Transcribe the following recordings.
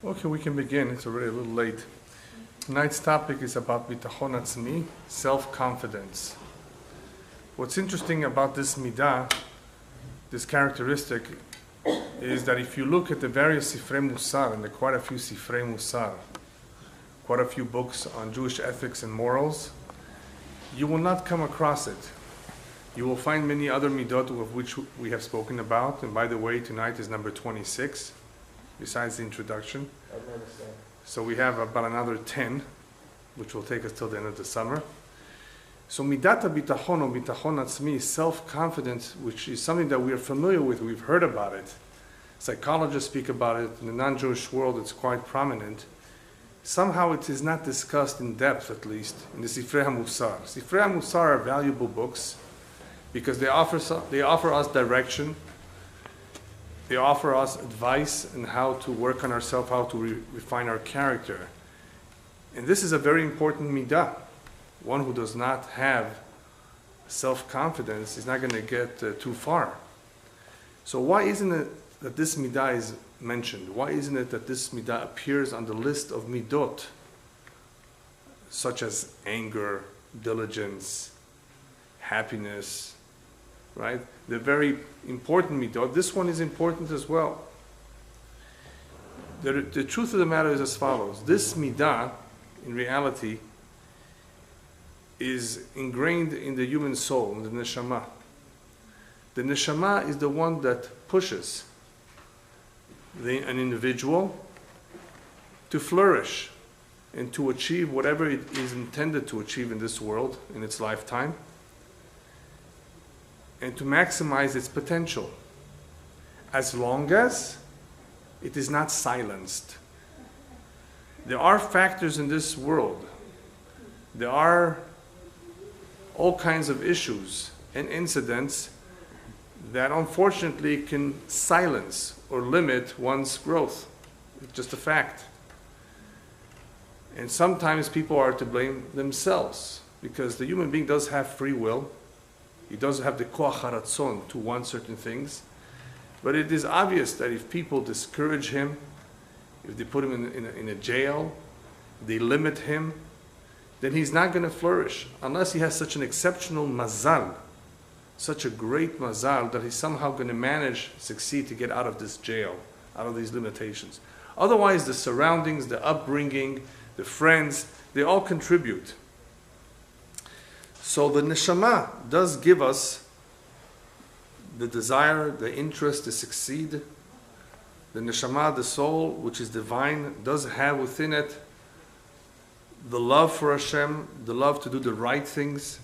Okay, we can begin. It's already a little late. Tonight's topic is about bitachon atzmi, self-confidence. What's interesting about this midah, this characteristic, is that if you look at the various sifrei musar, and there are quite a few sifrei musar, quite a few books on Jewish ethics and morals, you will not come across it. You will find many other midot of which we have spoken about, and by the way, tonight is number 26. Besides the introduction. So we have about another 10, which will take us till the end of the summer. So midat bitachon or bitachon atzmi, self-confidence, which is something that we are familiar with, we've heard about it. Psychologists speak about it. In the non-Jewish world, it's quite prominent. Somehow it is not discussed in depth, at least, in the Sifrei HaMusar. Sifrei HaMusar are valuable books because they offer us direction. They offer us advice on how to work on ourselves, how to refine our character. And this is a very important midah. One who does not have self-confidence is not going to get too far. So why isn't it that this midah is mentioned? Why isn't it that this midah appears on the list of midot, such as anger, diligence, happiness, right? The very important midot. This one is important as well. The truth of the matter is as follows. This midah, in reality, is ingrained in the human soul, in the neshama. The neshama is the one that pushes an individual to flourish and to achieve whatever it is intended to achieve in this world, in its lifetime, and to maximize its potential, as long as it is not silenced. There are factors in this world, there are all kinds of issues and incidents that unfortunately can silence or limit one's growth. It's just a fact. And sometimes people are to blame themselves, because the human being does have free will. He does have the koach haratzon to want certain things. But it is obvious that if people discourage him, if they put him in a jail, they limit him, then he's not going to flourish unless he has such an exceptional mazal, such a great mazal that he's somehow going to succeed to get out of this jail, out of these limitations. Otherwise, the surroundings, the upbringing, the friends, they all contribute. So the neshama does give us the desire, the interest to succeed. The neshama, the soul, which is divine, does have within it the love for Hashem, the love to do the right things.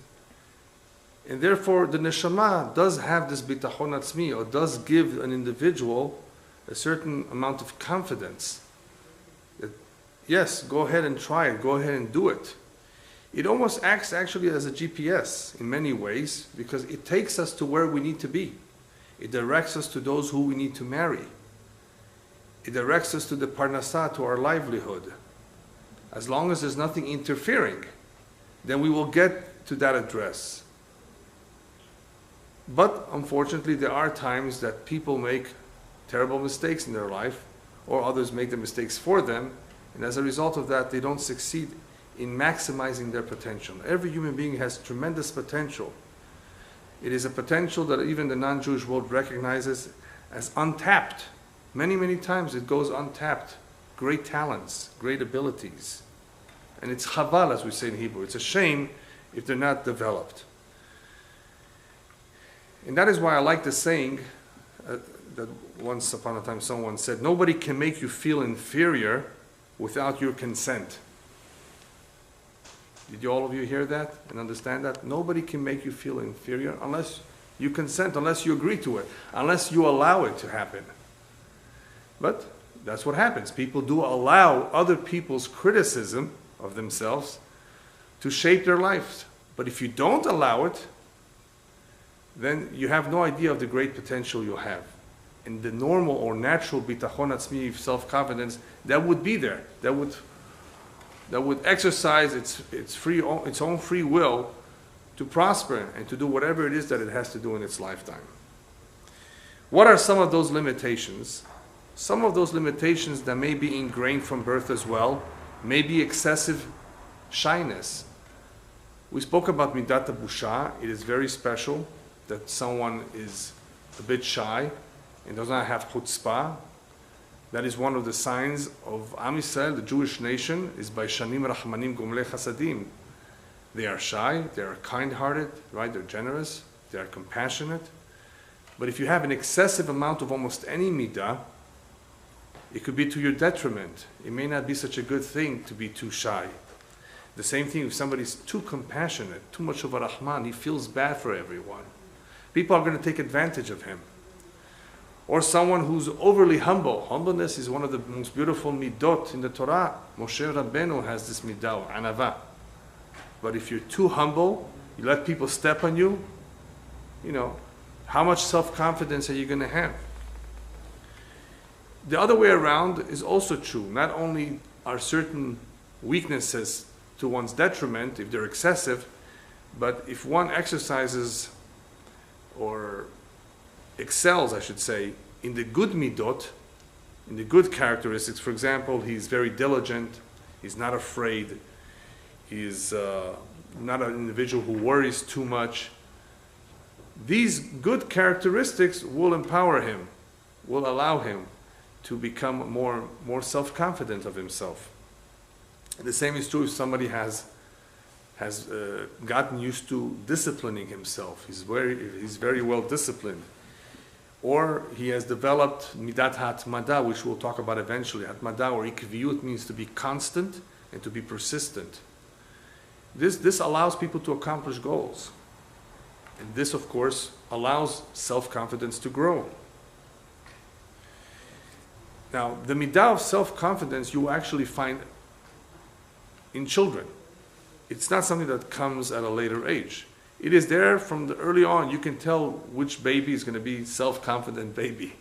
And therefore, the neshama does have this bitachon atzmi, or does give an individual a certain amount of confidence. That, yes, go ahead and try it, go ahead and do it. It almost acts actually as a GPS in many ways, because it takes us to where we need to be. It directs us to those who we need to marry. It directs us to the parnasah, to our livelihood. As long as there's nothing interfering, then we will get to that address. But unfortunately, there are times that people make terrible mistakes in their life, or others make the mistakes for them, and as a result of that, they don't succeed in maximizing their potential. Every human being has tremendous potential. It is a potential that even the non-Jewish world recognizes as untapped. Many, many times it goes untapped. Great talents, great abilities. And it's chaval, as we say in Hebrew. It's a shame if they're not developed. And that is why I like the saying that once upon a time someone said, nobody can make you feel inferior without your consent. Did all of you hear that and understand that? Nobody can make you feel inferior unless you consent, unless you agree to it, unless you allow it to happen. But that's what happens. People do allow other people's criticism of themselves to shape their lives. But if you don't allow it, then you have no idea of the great potential you have. And the normal or natural bitachon atzmi, self-confidence, that would be there. That would exercise its own free will to prosper and to do whatever it is that it has to do in its lifetime. What are some of those limitations? some of those limitations that may be ingrained from birth as well, may be excessive shyness. We spoke about midat busha. It is very special that someone is a bit shy and does not have chutzpah. That is one of the signs of Am Yisrael, the Jewish nation, is by shanim rachmanim gomlei chasadim. They are shy, they are kind-hearted, right? They're generous, they are compassionate. But if you have an excessive amount of almost any midah, it could be to your detriment. It may not be such a good thing to be too shy. The same thing if somebody's too compassionate, too much of a rahman, he feels bad for everyone. People are going to take advantage of him. Or someone who's overly humble. Humbleness is one of the most beautiful midot in the Torah. Moshe Rabbeinu has this midah, anava. But if you're too humble, you let people step on you, how much self-confidence are you going to have? The other way around is also true. Not only are certain weaknesses to one's detriment if they're excessive, but if one exercises or excels, I should say, in the good midot, in the good characteristics. For example, he's very diligent, he's not afraid, he's not an individual who worries too much. These good characteristics will empower him, will allow him to become more self-confident of himself. And the same is true if somebody has gotten used to disciplining himself. He's very well disciplined. Or he has developed midat hatmada, which we'll talk about eventually. Hatmada or ikviyut means to be constant and to be persistent. This allows people to accomplish goals. And this, of course, allows self-confidence to grow. Now, the midah of self-confidence you will actually find in children. It's not something that comes at a later age. It is there from the early on. You can tell which baby is going to be self-confident baby.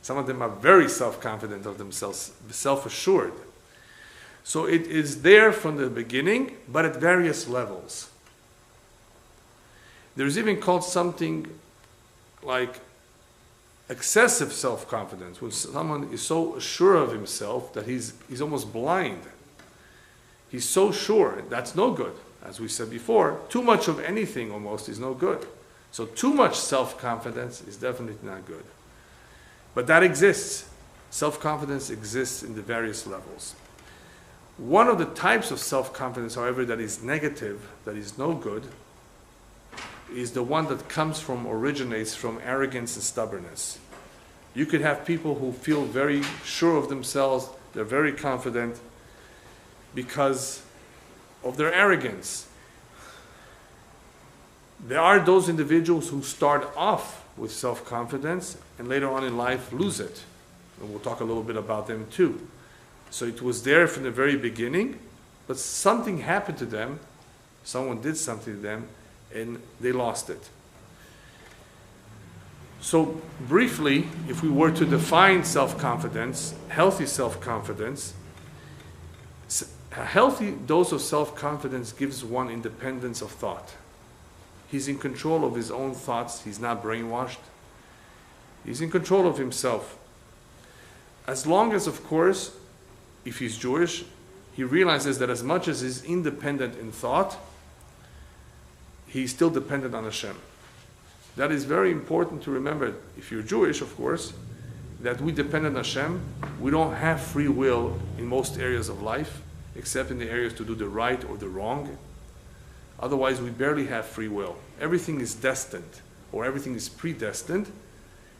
Some of them are very self-confident of themselves, self-assured. So it is there from the beginning, but at various levels. There's even called something like excessive self-confidence, when someone is so sure of himself that he's almost blind. He's so sure. That's no good. As we said before, too much of anything almost is no good. So too much self-confidence is definitely not good. But that exists. Self-confidence exists in the various levels. One of the types of self-confidence, however, that is negative, that is no good, is the one that originates from arrogance and stubbornness. You could have people who feel very sure of themselves, they're very confident because of their arrogance. There are those individuals who start off with self-confidence and later on in life lose it. And we'll talk a little bit about them too. So it was there from the very beginning, but something happened to them, someone did something to them, and they lost it. So briefly, if we were to define self-confidence, healthy self-confidence, a healthy dose of self-confidence gives one independence of thought. He's in control of his own thoughts. He's not brainwashed. He's in control of himself. As long as, of course, if he's Jewish, he realizes that as much as he's independent in thought, he's still dependent on Hashem. That is very important to remember. If you're Jewish, of course, that we depend on Hashem. We don't have free will in most areas of life, except in the areas to do the right or the wrong. Otherwise, we barely have free will. Everything is destined, or everything is predestined.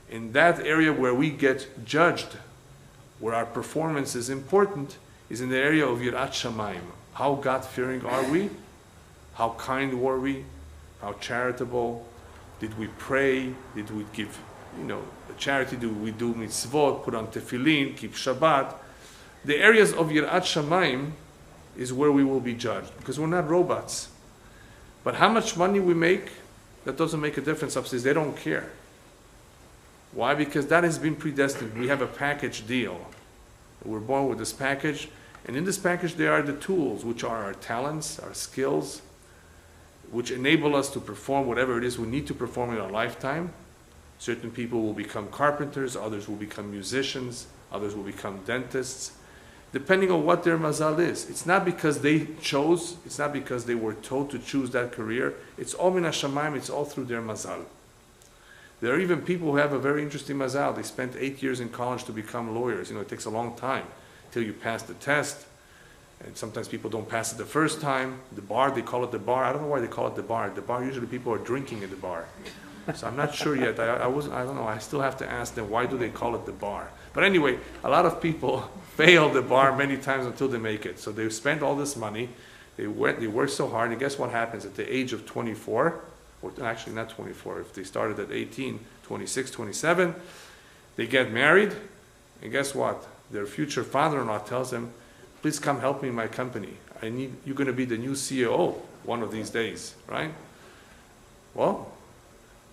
In that area where we get judged, where our performance is important, is in the area of Yirat Shamayim. How God-fearing are we? How kind were we? How charitable? Did we pray? Did we give, charity? Do we do mitzvot, put on tefillin, keep Shabbat? The areas of Yirat Shamayim is where we will be judged, because we're not robots. But how much money we make, that doesn't make a difference upstairs. They don't care. Why? Because that has been predestined. We have a package deal. We're born with this package, and in this package there are the tools, which are our talents, our skills, which enable us to perform whatever it is we need to perform in our lifetime. Certain people will become carpenters, others will become musicians, others will become dentists, depending on what their mazal is. It's not because they chose, it's not because they were told to choose that career. It's all min hashamayim, it's all through their mazal. There are even people who have a very interesting mazal. They spent 8 years in college to become lawyers. It takes a long time till you pass the test. And sometimes people don't pass it the first time. The bar, they call it the bar. I don't know why they call it the bar. The bar, usually people are drinking at the bar. So I'm not sure yet. I don't know. I still have to ask them, why do they call it the bar? But anyway, a lot of people fail the bar many times until they make it. So they spent all this money. They worked so hard. And guess what happens at the age of 24? Or actually not 24. If they started at 18, 26, 27, they get married. And guess what? Their future father-in-law tells them, please come help me in my company. You're going to be the new CEO one of these days, right? Well,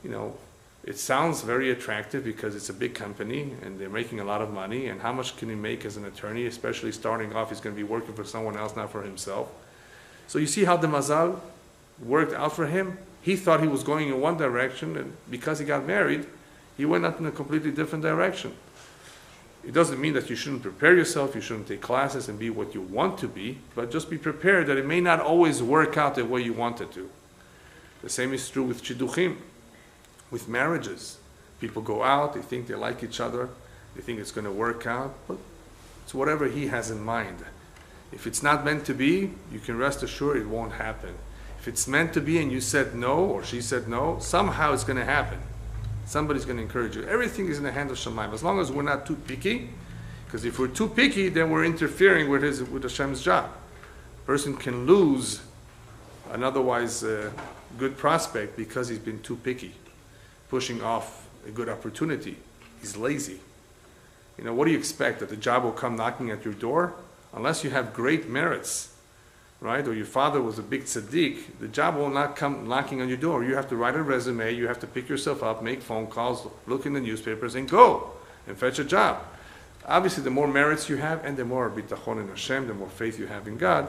it sounds very attractive because it's a big company and they're making a lot of money. And how much can he make as an attorney? Especially starting off, he's going to be working for someone else, not for himself. So you see how the mazal worked out for him? He thought he was going in one direction, and because he got married, he went out in a completely different direction. It doesn't mean that you shouldn't prepare yourself, you shouldn't take classes and be what you want to be, but just be prepared that it may not always work out the way you want it to. The same is true with shidduchim, with marriages. People go out, they think they like each other, they think it's going to work out, but it's whatever he has in mind. If it's not meant to be, you can rest assured it won't happen. If it's meant to be and you said no, or she said no, somehow it's going to happen. Somebody's going to encourage you. Everything is in the hand of Shamayim, as long as we're not too picky, because if we're too picky, then we're interfering with Hashem's job. A person can lose an otherwise good prospect because he's been too picky, pushing off a good opportunity. He's lazy. What do you expect? That the job will come knocking at your door? Unless you have great merits, right? Or your father was a big tzaddik, the job will not come knocking on your door. You have to write a resume, you have to pick yourself up, make phone calls, look in the newspapers, and go and fetch a job. Obviously, the more merits you have, and the more bitachon in Hashem, the more faith you have in God,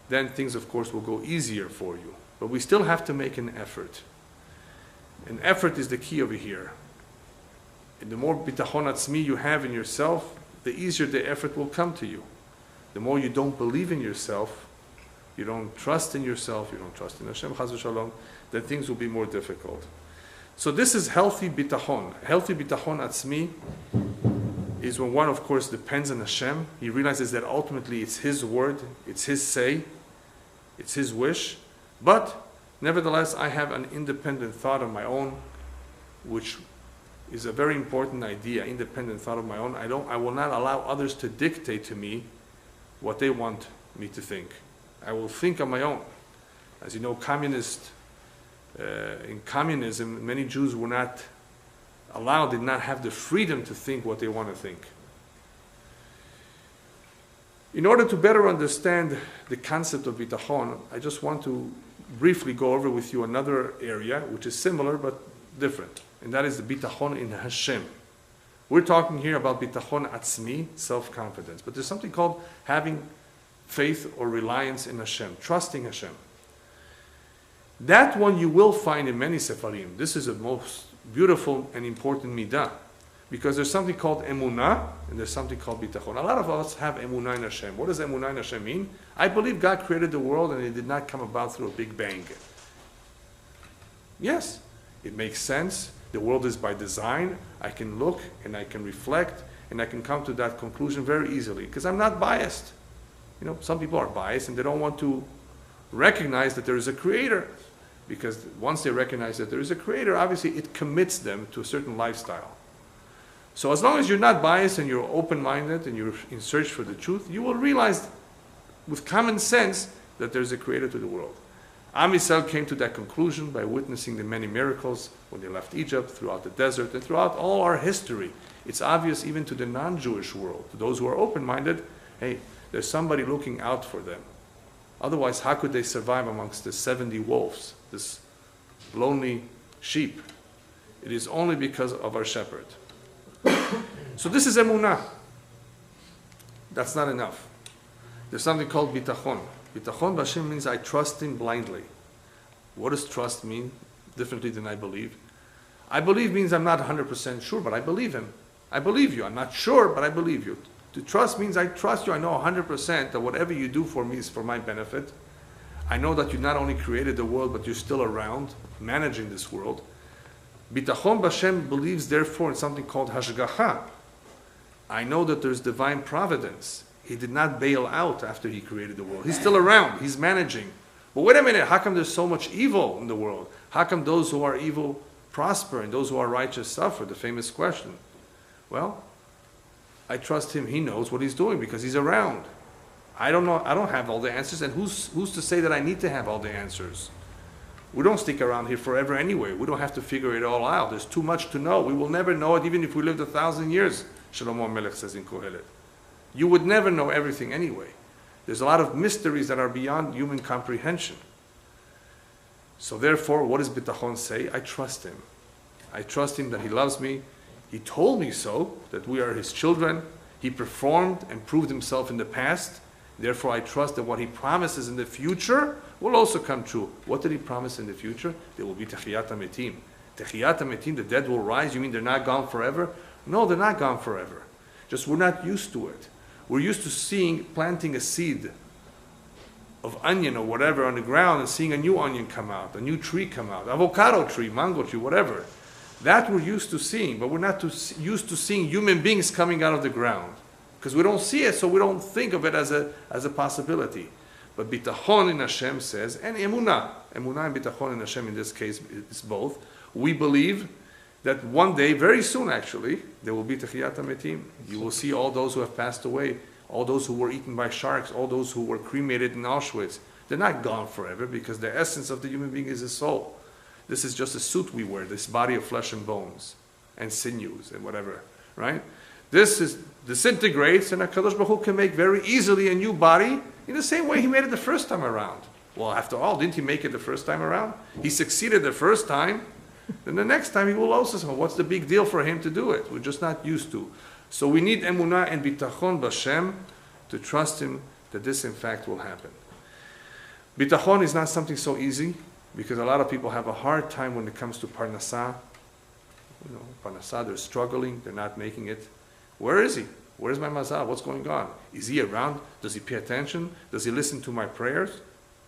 then things, of course, will go easier for you. But we still have to make an effort. An effort is the key over here. And the more bitachon atzmi you have in yourself, the easier the effort will come to you. The more you don't believe in yourself, you don't trust in yourself, you don't trust in Hashem, chas v'shalom, then things will be more difficult. So this is healthy bitachon. Healthy bitachon atzmi is when one, of course, depends on Hashem. He realizes that ultimately it's His word, it's His say, it's His wish. But nevertheless, I have an independent thought of my own, which is a very important idea, independent thought of my own. I will not allow others to dictate to me what they want me to think. I will think on my own. As you know, in communism, many Jews were not allowed, did not have the freedom to think what they want to think. In order to better understand the concept of bitachon, I just want to briefly go over with you another area which is similar but different, and that is the bitachon in Hashem. We're talking here about bitachon atzmi, self-confidence, but there's something called having faith or reliance in Hashem, trusting Hashem. That one you will find in many sefarim. This is the most beautiful and important midah, because there's something called emunah and there's something called bitachon. A lot of us have emunah in Hashem. What does emunah in Hashem mean? I believe God created the world and it did not come about through a big bang. Yes, it makes sense. The world is by design. I can look and I can reflect and I can come to that conclusion very easily because I'm not biased. Some people are biased and they don't want to recognize that there is a creator, because once they recognize that there is a creator, obviously it commits them to a certain lifestyle. So as long as you're not biased and you're open-minded and you're in search for the truth, you will realize with common sense that there's a creator to the world. Am Yisrael came to that conclusion by witnessing the many miracles when they left Egypt, throughout the desert, and throughout all our history. It's obvious even to the non-Jewish world, to those who are open-minded, hey, there's somebody looking out for them. Otherwise, how could they survive amongst the 70 wolves, this lonely sheep? It is only because of our shepherd. So this is emunah. That's not enough. There's something called bitachon. Bitachon b'Hashem means I trust Him blindly. What does trust mean? Differently than I believe. I believe means I'm not 100% sure, but I believe Him. I believe you. I'm not sure, but I believe you. To trust means I trust you. I know 100% that whatever you do for me is for my benefit. I know that you not only created the world, but you're still around, managing this world. Bitachon b'Hashem believes, therefore, in something called hashgacha. I know that there's divine providence. He did not bail out after he created the world. He's still around. He's managing. But wait a minute, how come there's so much evil in the world? How come those who are evil prosper and those who are righteous suffer? The famous question. Well, I trust him. He knows what he's doing because he's around. I don't know. I don't have all the answers. And who's to say that I need to have all the answers? We don't stick around here forever anyway. We don't have to figure it all out. There's too much to know. We will never know it even if we lived 1,000 years, Shlomo Melech says in Kohelet. You would never know everything anyway. There's a lot of mysteries that are beyond human comprehension. So therefore, what does Bitachon say? I trust him. I trust him that he loves me. He told me so, that we are his children. He performed and proved himself in the past. Therefore, I trust that what he promises in the future will also come true. What did he promise in the future? There will be Techiyat HaMetim. Techiyat HaMetim, the dead will rise. You mean they're not gone forever? No, they're not gone forever. Just we're not used to it. We're used to planting a seed of onion or whatever on the ground and seeing a new onion come out, a new tree come out, avocado tree, mango tree, whatever. That we're used to seeing, but we're not used to seeing human beings coming out of the ground. Because we don't see it, so we don't think of it as a possibility. But bitachon in Hashem says, and emunah and bitachon in Hashem in this case is both. We believe that one day, very soon actually, there will be Techiyat HaMetim. You will see all those who have passed away, all those who were eaten by sharks, all those who were cremated in Auschwitz. They're not gone forever because the essence of the human being is a soul. This is just a suit we wear, this body of flesh and bones and sinews and whatever, right? This disintegrates, and HaKadosh Baruch Hu can make very easily a new body in the same way he made it the first time around. Well, after all, didn't he make it the first time around? He succeeded the first time. Then the next time he will also say, what's the big deal for him to do it? We're just not used to. So we need emunah and bitachon b'Hashem to trust him that this in fact will happen. Bitachon is not something so easy because a lot of people have a hard time when it comes to parnasah. You know, parnasah, they're struggling, they're not making it. Where is he? Where's my mazal? What's going on? Is he around? Does he pay attention? Does he listen to my prayers?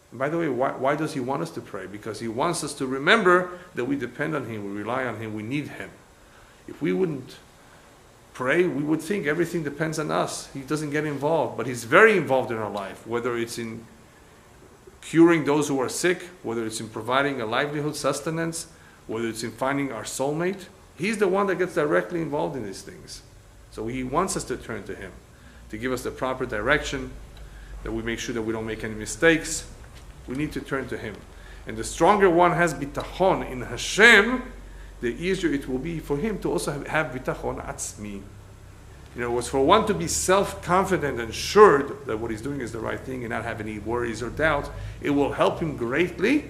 And by the way, why does he want us to pray? Because he wants us to remember that we depend on him, we rely on him, we need him. If we wouldn't pray, we would think everything depends on us. He doesn't get involved, but he's very involved in our life, whether it's in curing those who are sick, whether it's in providing a livelihood, sustenance, whether it's in finding our soulmate. He's the one that gets directly involved in these things. So he wants us to turn to him, to give us the proper direction, that we make sure that we don't make any mistakes. We need to turn to him. And the stronger one has bitachon in Hashem, the easier it will be for him to also have bitachon atzmi. In other words, for one to be self-confident and sure that what he's doing is the right thing and not have any worries or doubts, it will help him greatly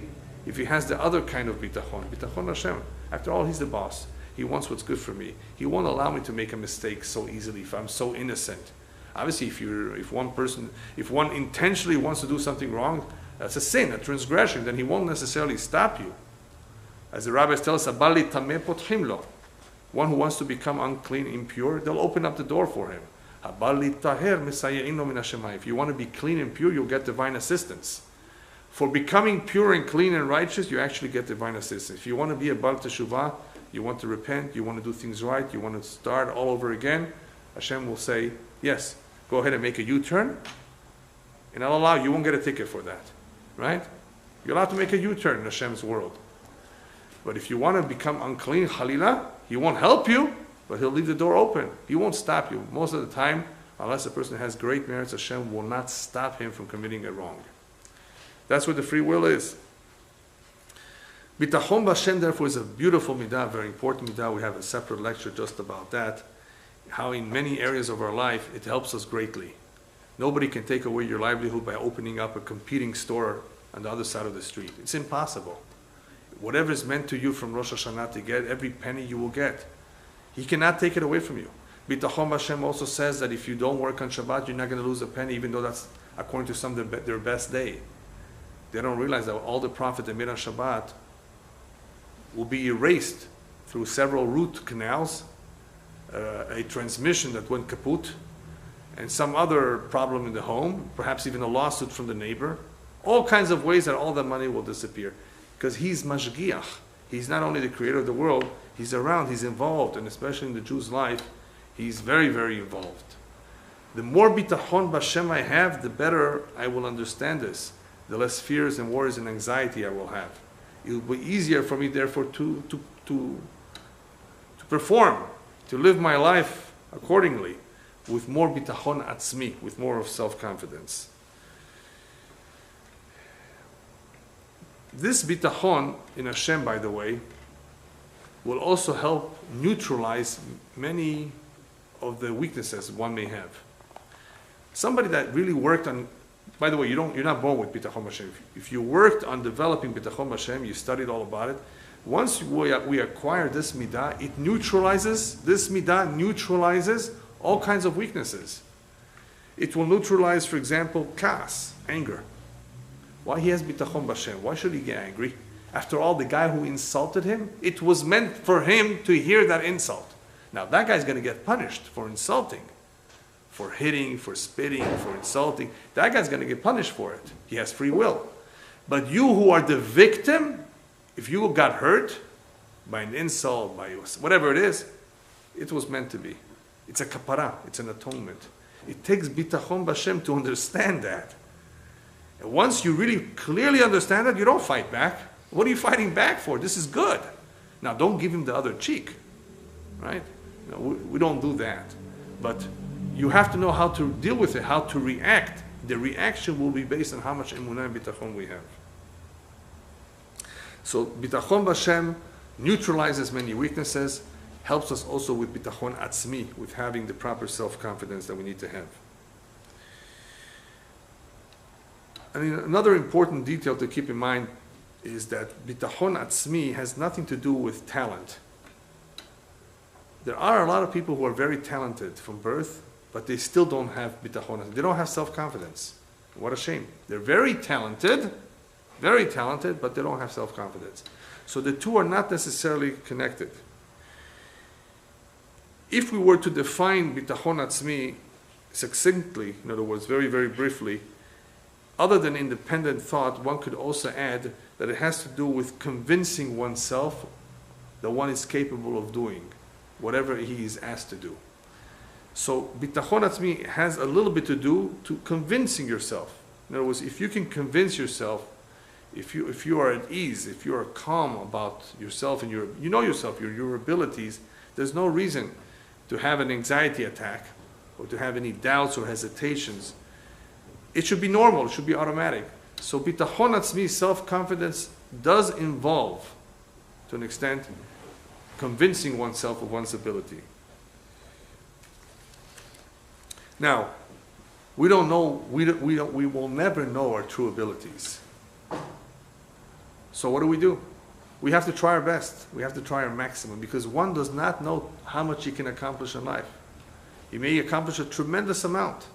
if he has the other kind of bitachon. Bitachon Hashem. After all, he's the boss. He wants what's good for me. He won't allow me to make a mistake so easily if I'm so innocent. Obviously, if one intentionally wants to do something wrong, that's a sin, a transgression, then he won't necessarily stop you. As the rabbis tell us, "Abali tameh potchim lo." One who wants to become unclean, impure, they'll open up the door for him. "Abali taher misayein lo min hashemayim." If you want to be clean and pure, you'll get divine assistance. For becoming pure and clean and righteous, you actually get divine assistance. If you want to be a bal teshuvah, you want to repent, you want to do things right, you want to start all over again, Hashem will say, yes, go ahead and make a U-turn, and I'll allow you. You won't get a ticket for that, right? You're allowed to make a U-turn in Hashem's world. But if you want to become unclean, Khalila, he won't help you, but he'll leave the door open. He won't stop you. Most of the time, unless a person has great merits, Hashem will not stop him from committing a wrong. That's what the free will is. Bitachon b'Hashem, therefore, is a beautiful midah, very important midah. We have a separate lecture just about that. How in many areas of our life, it helps us greatly. Nobody can take away your livelihood by opening up a competing store on the other side of the street. It's impossible. Whatever is meant to you from Rosh Hashanah to get, every penny you will get. He cannot take it away from you. Bitachon b'Hashem also says that if you don't work on Shabbat, you're not going to lose a penny, even though that's according to some their best day. They don't realize that all the profit they made on Shabbat will be erased through several root canals, a transmission that went kaput, and some other problem in the home, perhaps even a lawsuit from the neighbor, all kinds of ways that all the money will disappear. Because he's mashgiach. He's not only the creator of the world, he's around, he's involved, and especially in the Jew's life, he's very, very involved. The more bitachon b'Hashem I have, the better I will understand this. The less fears and worries and anxiety I will have. It will be easier for me, therefore, to perform, to live my life accordingly, with more bitachon atzmi, with more of self-confidence. This bitachon in Hashem, by the way, will also help neutralize many of the weaknesses one may have. Somebody that really worked on, by the way, you're not born with bitachon Hashem. If you worked on developing bitachon Hashem, you studied all about it. Once we acquire this midah, this midah neutralizes all kinds of weaknesses. It will neutralize, for example, kas, anger. Why he has bitachon b'Hashem? Why should he get angry? After all, the guy who insulted him, it was meant for him to hear that insult. Now that guy's going to get punished for insulting, for hitting, for spitting, for insulting. That guy's going to get punished for it. He has free will. But you who are the victim, if you got hurt by an insult, by whatever it is, it was meant to be. It's a kapara, it's an atonement. It takes bitachon b'Hashem to understand that. And once you really clearly understand that, you don't fight back. What are you fighting back for? This is good. Now don't give him the other cheek, right? No, we don't do that. But you have to know how to deal with it, how to react. The reaction will be based on how much emunah and bitachon we have. So bitachon b'Hashem neutralizes many weaknesses, helps us also with bitachon atzmi, with having the proper self-confidence that we need to have. I mean, another important detail to keep in mind is that bitachon atzmi has nothing to do with talent. There are a lot of people who are very talented from birth, but they still don't have bitachon. They don't have self-confidence. What a shame. They're very talented, but they don't have self-confidence. So the two are not necessarily connected. If we were to define bitachon atzmi succinctly, in other words, very, very briefly, other than independent thought, one could also add that it has to do with convincing oneself that one is capable of doing whatever he is asked to do. So bitachon atzmi has a little bit to do to convincing yourself. In other words, if you can convince yourself, if you are at ease, if you are calm about yourself and you know yourself, your abilities, there's no reason to have an anxiety attack or to have any doubts or hesitations. It should be normal, it should be automatic. So bitachon atzmi, self-confidence, does involve, to an extent, convincing oneself of one's ability. Now, we don't know, we will never know our true abilities. So what do? We have to try our best. We have to try our maximum, because one does not know how much he can accomplish in life. He may accomplish a tremendous amount.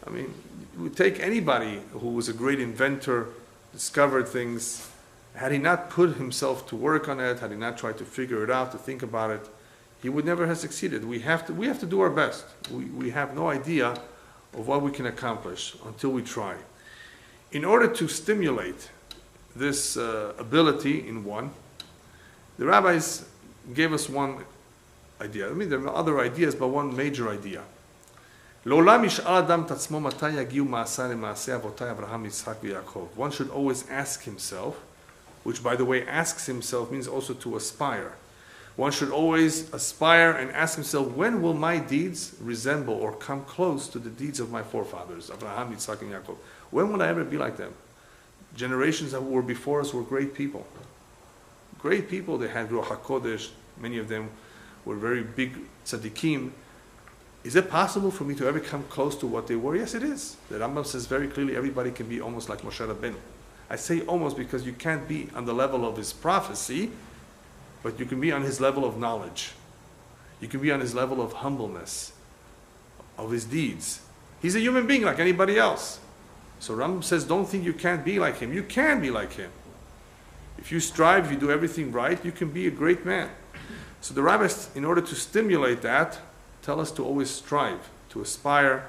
I mean, we take anybody who was a great inventor, discovered things. Had he not put himself to work on it, had he not tried to figure it out, to think about it, he would never have succeeded. We have to do our best. We have no idea of what we can accomplish until we try. In order to stimulate this ability in one, the rabbis gave us one idea. I mean, there are other ideas, but one major idea. One should always ask himself, which, by the way, asks himself means also to aspire. One should always aspire and ask himself, when will my deeds resemble or come close to the deeds of my forefathers, Abraham, Yitzhak, and Yaakov? When will I ever be like them? Generations that were before us were great people. Great people. They had Ruach HaKodesh. Many of them were very big tzaddikim. Is it possible for me to ever come close to what they were? Yes, it is. The Rambam says very clearly, everybody can be almost like Moshe Rabbeinu. I say almost because you can't be on the level of his prophecy, but you can be on his level of knowledge. You can be on his level of humbleness, of his deeds. He's a human being like anybody else. So Rambam says, don't think you can't be like him. You can be like him. If you strive, if you do everything right, you can be a great man. So the rabbis, in order to stimulate that, tell us to always strive, to aspire,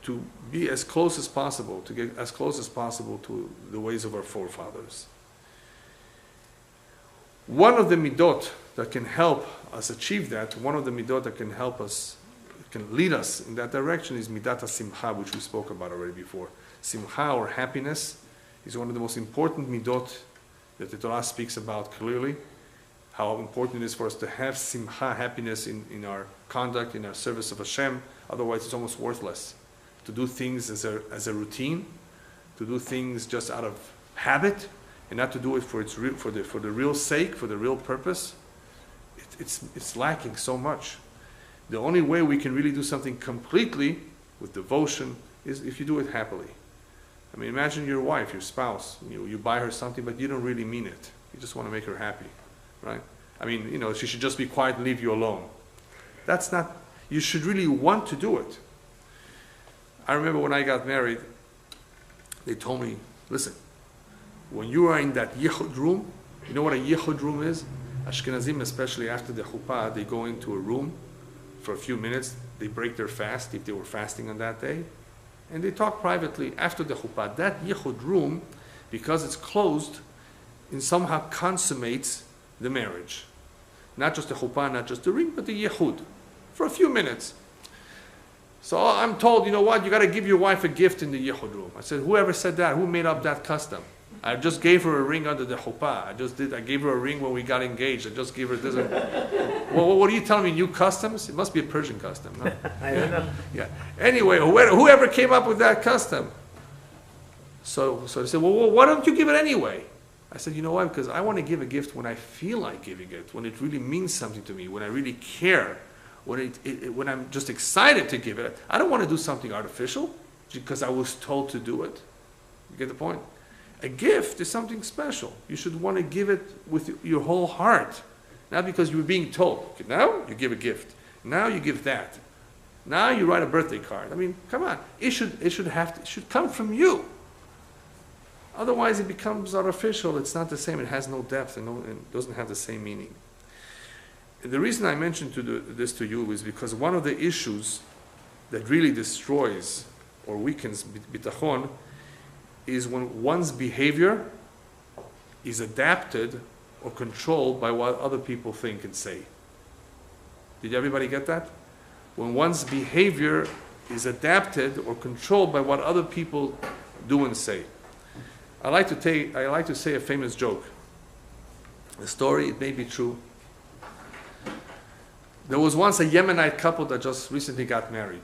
to be as close as possible, to get as close as possible to the ways of our forefathers. One of the midot that can help us achieve that, one of the midot that can help us, can lead us in that direction is midat simcha, which we spoke about already before. Simcha, or happiness, is one of the most important midot that the Torah speaks about clearly. How important it is for us to have simcha, happiness in our conduct, in our service of Hashem. Otherwise, it's almost worthless. To do things as a routine, to do things just out of habit, and not to do it for the real sake, for the real purpose. It's lacking so much. The only way we can really do something completely with devotion is if you do it happily. I mean, imagine your wife, your spouse, you buy her something, but you don't really mean it. You just want to make her happy. Right? I mean, she should just be quiet and leave you alone. That's not, you should really want to do it. I remember when I got married, they told me, listen, when you are in that yichud room, you know what a yichud room is? Ashkenazim, especially after the chuppah, they go into a room for a few minutes, they break their fast if they were fasting on that day, and they talk privately after the chuppah. That yichud room, because it's closed, and somehow consummates the marriage. Not just the chuppah, not just the ring, but the yichud, for a few minutes. So I'm told, you know what, you got to give your wife a gift in the yichud room. I said, whoever said that? Who made up that custom? I just gave her a ring under the chuppah. I gave her a ring when we got engaged. I just gave her this. Well, what are you telling me, new customs? It must be a Persian custom, no? I don't know. Yeah. Anyway, whoever came up with that custom. So they said, well, why don't you give it anyway? I said, you know why? Because I want to give a gift when I feel like giving it, when it really means something to me, when I really care, when I'm just excited to give it. I don't want to do something artificial because I was told to do it. You get the point? A gift is something special. You should want to give it with your whole heart, not because you were being told. Okay, now you give a gift. Now you give that. Now you write a birthday card. I mean, come on. It should come from you. Otherwise, it becomes artificial. It's not the same. It has no depth and it doesn't have the same meaning. The reason I mentioned this to you is because one of the issues that really destroys or weakens bitachon is when one's behavior is adapted or controlled by what other people think and say. Did everybody get that? When one's behavior is adapted or controlled by what other people do and say. I like to say a famous joke. The story, it may be true. There was once a Yemenite couple that just recently got married.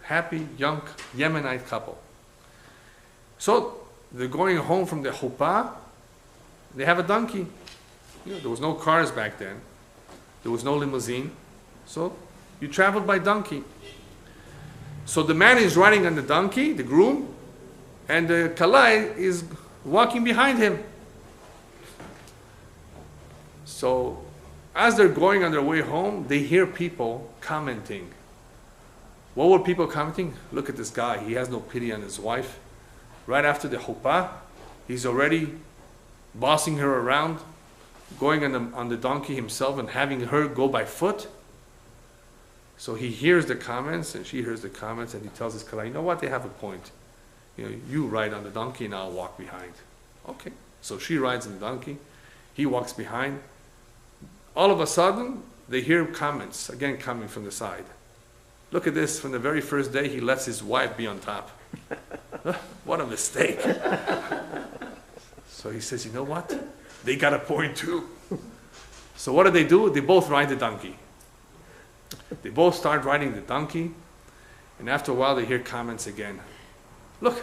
Happy, young Yemenite couple. So they're going home from the chuppah. They have a donkey. There was no cars back then. There was no limousine. So you traveled by donkey. So the man is riding on the donkey, the groom, and the kalai is walking behind him. So as they're going on their way home, they hear people commenting. What were people commenting? Look at this guy. He has no pity on his wife. Right after the chuppah, he's already bossing her around, going on the donkey himself and having her go by foot. So he hears the comments and she hears the comments and he tells his kalai, you know what, they have a point. You ride on the donkey and I'll walk behind. Okay. So she rides on the donkey. He walks behind. All of a sudden, they hear comments, again coming from the side. Look at this, from the very first day, he lets his wife be on top. What a mistake. So he says, you know what? They got a point too. So what do? They both ride the donkey. They both start riding the donkey, and after a while they hear comments again. Look,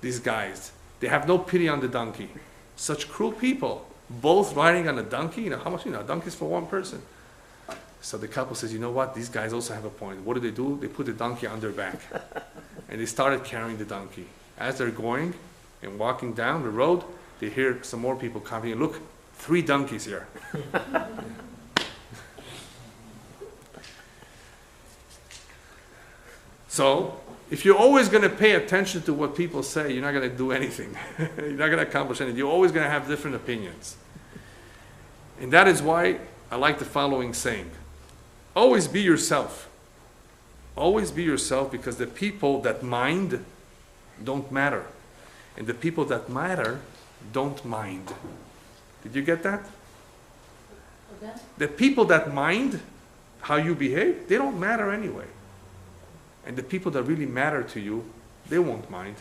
these guys, they have no pity on the donkey. Such cruel people, both riding on a donkey. How much, a donkey's for one person. So the couple says, you know what, these guys also have a point. What do? They put the donkey on their back. And they started carrying the donkey. As they're going and walking down the road, they hear some more people coming. Look, 3 donkeys here. So, if you're always going to pay attention to what people say, you're not going to do anything. You're not going to accomplish anything. You're always going to have different opinions. And that is why I like the following saying. Always be yourself. Always be yourself, because the people that mind don't matter. And the people that matter don't mind. Did you get that? Okay. The people that mind how you behave, they don't matter anyway. And the people that really matter to you, they won't mind.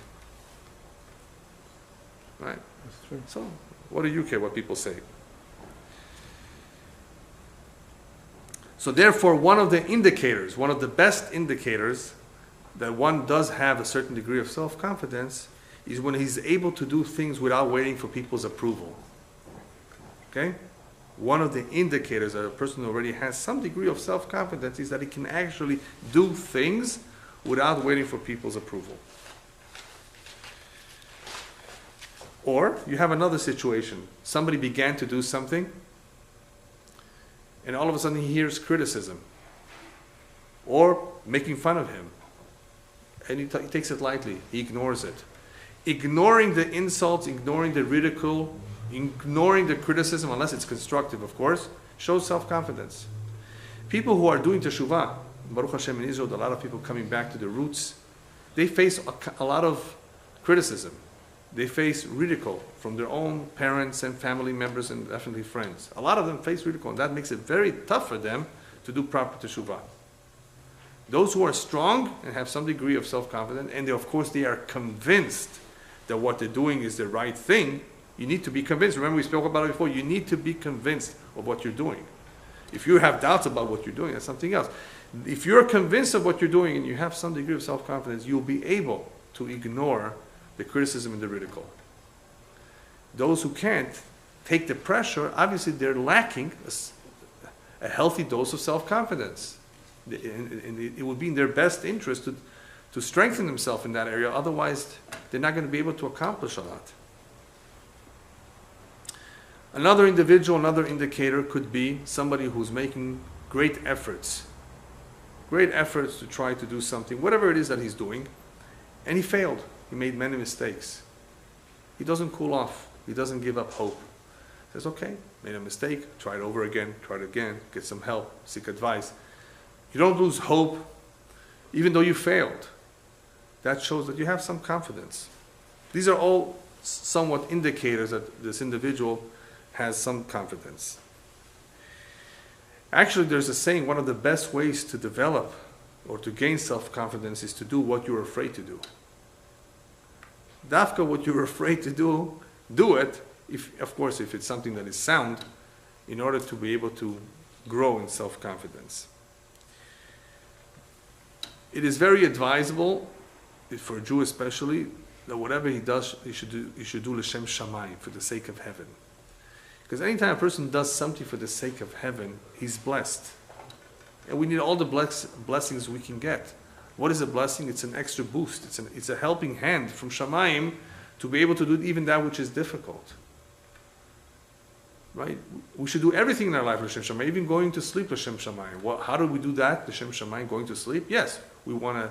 Right? That's true. So, what do you care what people say? So therefore, one of the indicators, one of the best indicators that one does have a certain degree of self-confidence is when he's able to do things without waiting for people's approval. Okay? One of the indicators that a person already has some degree of self-confidence is that he can actually do things without waiting for people's approval. Or you have another situation. Somebody began to do something, and all of a sudden he hears criticism or making fun of him. And he takes it lightly. He ignores it. Ignoring the insults, ignoring the ridicule, ignoring the criticism, unless it's constructive, of course, shows self-confidence. People who are doing teshuvah, Baruch Hashem in Israel, a lot of people coming back to the roots, they face a lot of criticism. They face ridicule from their own parents and family members and definitely friends. A lot of them face ridicule, and that makes it very tough for them to do proper teshuvah. Those who are strong and have some degree of self-confidence, and of course they are convinced that what they're doing is the right thing, you need to be convinced. Remember we spoke about it before, you need to be convinced of what you're doing. If you have doubts about what you're doing, that's something else. If you're convinced of what you're doing and you have some degree of self-confidence, you'll be able to ignore the criticism and the ridicule. Those who can't take the pressure, obviously they're lacking a healthy dose of self-confidence. And it would be in their best interest to strengthen themselves in that area, otherwise they're not going to be able to accomplish a lot. Another individual, another indicator could be somebody who's making great efforts to try to do something, whatever it is that he's doing, and he failed. He made many mistakes. He doesn't cool off. He doesn't give up hope. He says, okay, made a mistake, try it over again, try it again, get some help, seek advice. You don't lose hope, even though you failed. That shows that you have some confidence. These are all somewhat indicators that this individual has some confidence. Actually, there's a saying, one of the best ways to develop or to gain self-confidence is to do what you're afraid to do. Dafka, what you're afraid to do it, of course, if it's something that is sound, in order to be able to grow in self-confidence. It is very advisable, for a Jew especially, that whatever he does, he should do l'shem shamayim, for the sake of heaven. Because anytime a person does something for the sake of heaven, he's blessed. And we need all the blessings we can get. What is a blessing? It's an extra boost. It's a helping hand from shamayim to be able to do even that which is difficult. Right? We should do everything in our life l'shem shamayim, even going to sleep l'shem shamayim. Well, how do we do that? L'shem shamayim, going to sleep? Yes, we want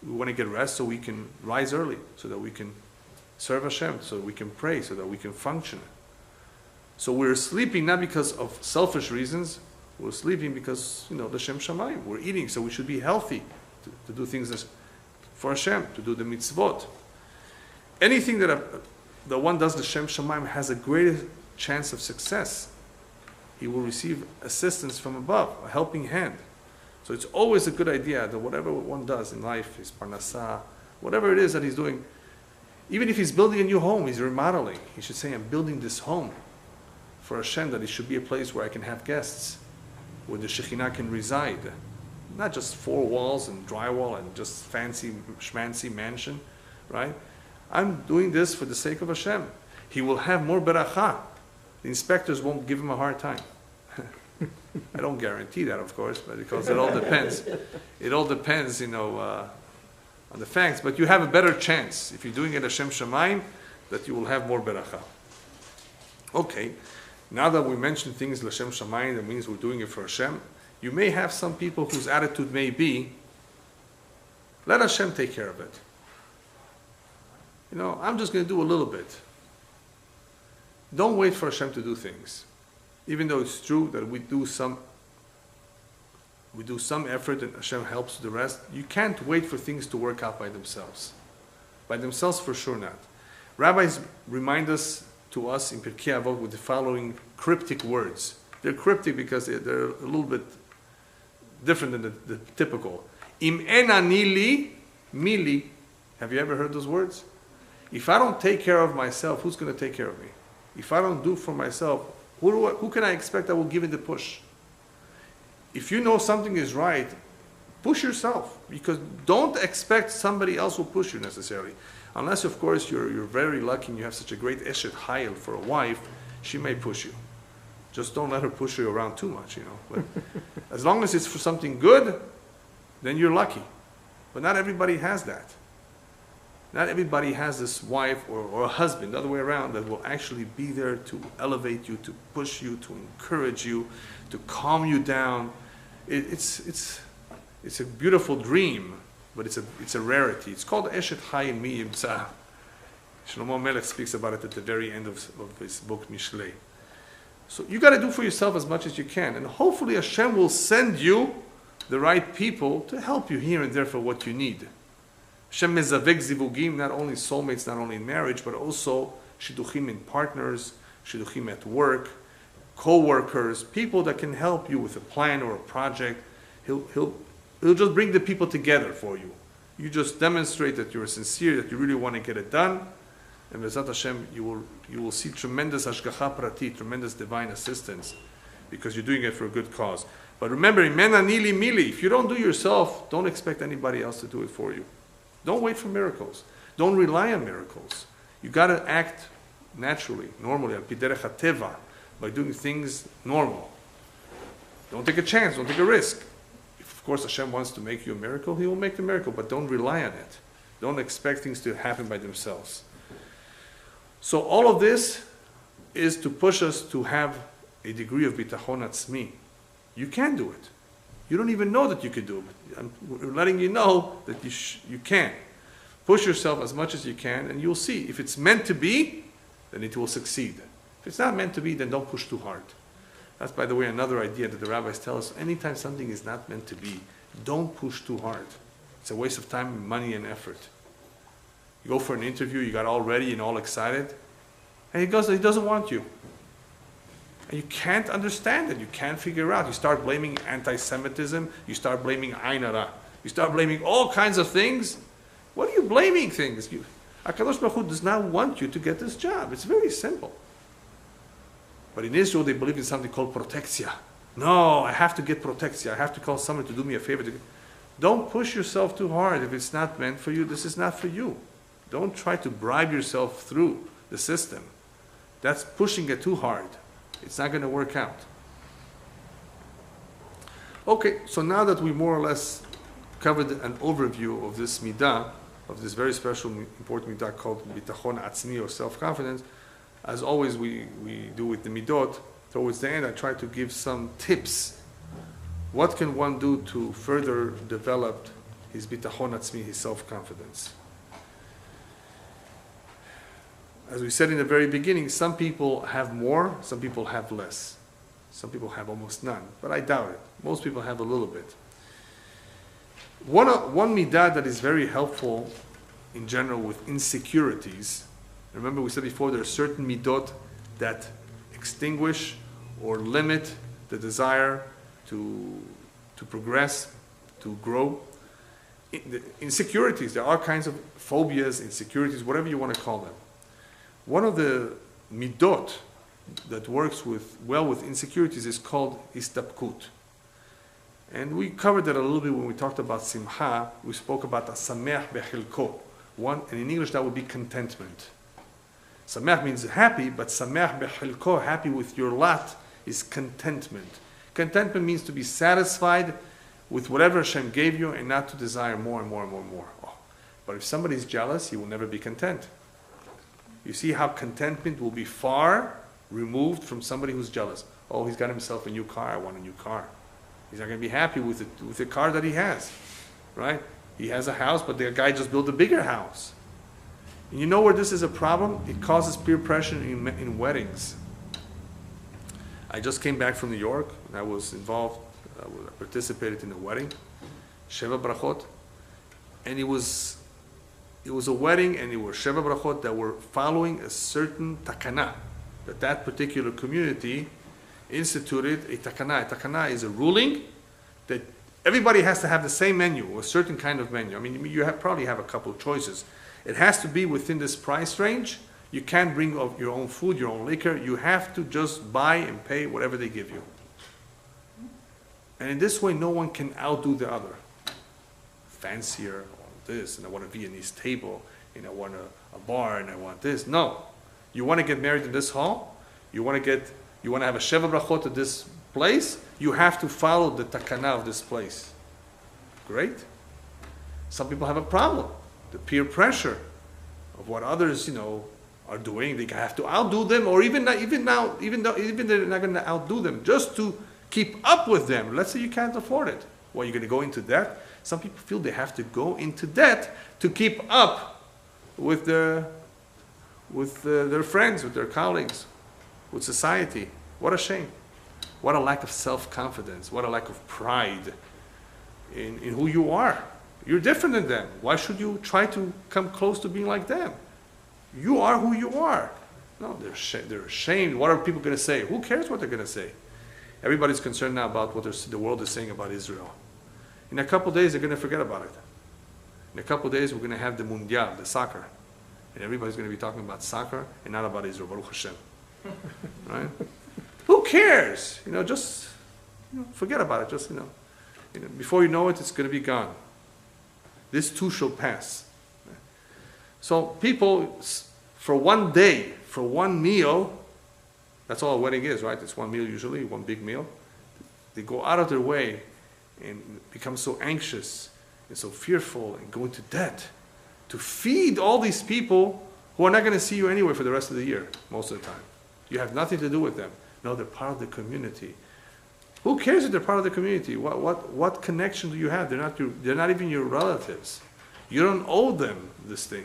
to get rest so we can rise early, so that we can serve Hashem, so that we can pray, so that we can function. So we're sleeping not because of selfish reasons. We're sleeping because, l'shem shamayim. We're eating, so we should be healthy to do things for Hashem, to do the mitzvot. Anything that the one does l'shem shamayim has a greater chance of success. He will receive assistance from above, a helping hand. So it's always a good idea that whatever one does in life, his parnasah, whatever it is that he's doing, even if he's building a new home, he's remodeling, he should say, I'm building this home for Hashem, that it should be a place where I can have guests, where the Shekhinah can reside. Not just four walls and drywall and just fancy, schmancy mansion, right? I'm doing this for the sake of Hashem. He will have more beracha. The inspectors won't give him a hard time. I don't guarantee that, of course, but because it all depends. It all depends, on the facts. But you have a better chance if you're doing it Hashem Shamayim, that you will have more beracha. Okay, now that we mentioned things l'shem shamayim, that means we're doing it for Hashem. You may have some people whose attitude may be, let Hashem take care of it. I'm just going to do a little bit. Don't wait for Hashem to do things. Even though it's true that we do some effort and Hashem helps the rest, you can't wait for things to work out by themselves. By themselves, for sure not. Rabbis remind us to us in Pirkei Avot with the following cryptic words. They're cryptic because they're a little bit different than the typical. Im en ani li, mili. Have you ever heard those words? If I don't take care of myself, who's going to take care of me? If I don't do for myself, who can I expect that will give it the push? If you know something is right, push yourself, because don't expect somebody else will push you necessarily. Unless, of course, you're very lucky and you have such a great eshet hayil for a wife, she may push you. Just don't let her push you around too much, But as long as it's for something good, then you're lucky. But not everybody has that. Not everybody has this wife or a husband, the other way around, that will actually be there to elevate you, to push you, to encourage you, to calm you down. It's a beautiful dream, but it's a rarity. It's called Eshet Hayim Mi Yimtza. Shlomo Melech speaks about it at the very end of his book Mishlei. So you got to do for yourself as much as you can, and hopefully Hashem will send you the right people to help you here and there for what you need. Hashem mezavek zivugim, not only soulmates, not only in marriage, but also shidduchim in partners, shidduchim at work, co-workers, people that can help you with a plan or a project. He'll just bring the people together for you. You just demonstrate that you're sincere, that you really want to get it done, and B'ezrat Hashem, you will see tremendous hashgacha prati, tremendous divine assistance, because you're doing it for a good cause. But remember, imena nili mili, if you don't do yourself, don't expect anybody else to do it for you. Don't wait for miracles. Don't rely on miracles. You got to act naturally, normally, al pi derech hateva, by doing things normal. Don't take a chance, don't take a risk. If, of course, Hashem wants to make you a miracle, He will make the miracle, but don't rely on it. Don't expect things to happen by themselves. So all of this is to push us to have a degree of bitachon atzmi. You can do it. You don't even know that you can do it. We're letting you know that you can. Push yourself as much as you can, and you'll see. If it's meant to be, then it will succeed. If it's not meant to be, then don't push too hard. That's, by the way, another idea that the rabbis tell us. Anytime something is not meant to be, don't push too hard. It's a waste of time, money, and effort. You go for an interview, you got all ready and all excited, and he doesn't want you. And you can't understand it. You can't figure out. You start blaming anti-Semitism. You start blaming Ain Hara. You start blaming all kinds of things. What are you blaming things? HaKadosh Baruch Hu does not want you to get this job. It's very simple. But in Israel, they believe in something called protexia. No, I have to get protexia. I have to call someone to do me a favor. Don't push yourself too hard. If it's not meant for you, this is not for you. Don't try to bribe yourself through the system. That's pushing it too hard. It's not going to work out. Okay, so now that we more or less covered an overview of this midah, of this very special, important midah called bitachon atzmi, or self-confidence, as always we do with the midot, towards the end I try to give some tips. What can one do to further develop his bitachon atzmi, his self-confidence? As we said in the very beginning, some people have more, some people have less. Some people have almost none, but I doubt it. Most people have a little bit. One midah that is very helpful in general with insecurities, remember we said before there are certain midot that extinguish or limit the desire to progress, to grow. Insecurities, there are kinds of phobias, insecurities, whatever you want to call them. One of the midot that works well with insecurities is called istapkut. And we covered that a little bit when we talked about simcha. We spoke about asameach bechilko. And in English that would be contentment. Sameach means happy, but sameach bechilko, happy with your lot, is contentment. Contentment means to be satisfied with whatever Hashem gave you and not to desire more and more and more and more. Oh. But if somebody is jealous, he will never be content. You see how contentment will be far removed from somebody who's jealous. Oh, he's got himself a new car, I want a new car. He's not going to be happy with the car that he has, right? He has a house, but the guy just built a bigger house. And you know where this is a problem? It causes peer pressure in weddings. I just came back from New York, and I was involved, I participated in a wedding, Sheva Brachot, and it was a wedding, and it were Sheva Brachot that were following a certain takana, that particular community instituted a takana. A takana is a ruling that everybody has to have the same menu, a certain kind of menu. I mean, you probably have a couple of choices. It has to be within this price range. You can't bring your own food, your own liquor. You have to just buy and pay whatever they give you. And in this way, no one can outdo the other. Fancier, I want this, and I want a Viennese table, and I want a bar, and I want this. No. You want to get married in this hall? You want to have a Sheva Brachot at this place? You have to follow the takana of this place. Great. Some people have a problem. The peer pressure of what others, are doing. They have to outdo them, or even they're not going to outdo them, just to keep up with them. Let's say you can't afford it. Well, you're going to go into debt? Some people feel they have to go into debt to keep up with their friends, with their colleagues, with society. What a shame. What a lack of self-confidence. What a lack of pride in who you are. You're different than them. Why should you try to come close to being like them? You are who you are. No, they're ashamed. What are people going to say? Who cares what they're going to say? Everybody's concerned now about what the world is saying about Israel. In a couple of days, they're going to forget about it. In a couple of days, we're going to have the Mundial, the soccer. And everybody's going to be talking about soccer and not about Israel. Baruch Hashem. Right? Who cares? Just forget about it. Just, before you know it, it's going to be gone. This too shall pass. So people, for one day, for one meal, that's all a wedding is, right? It's one meal usually, one big meal. They go out of their way and become so anxious and so fearful and go into debt to feed all these people who are not going to see you anyway for the rest of the year, most of the time. You have nothing to do with them. No, they're part of the community. Who cares if they're part of the community? What connection do you have? They're not even your relatives. You don't owe them this thing.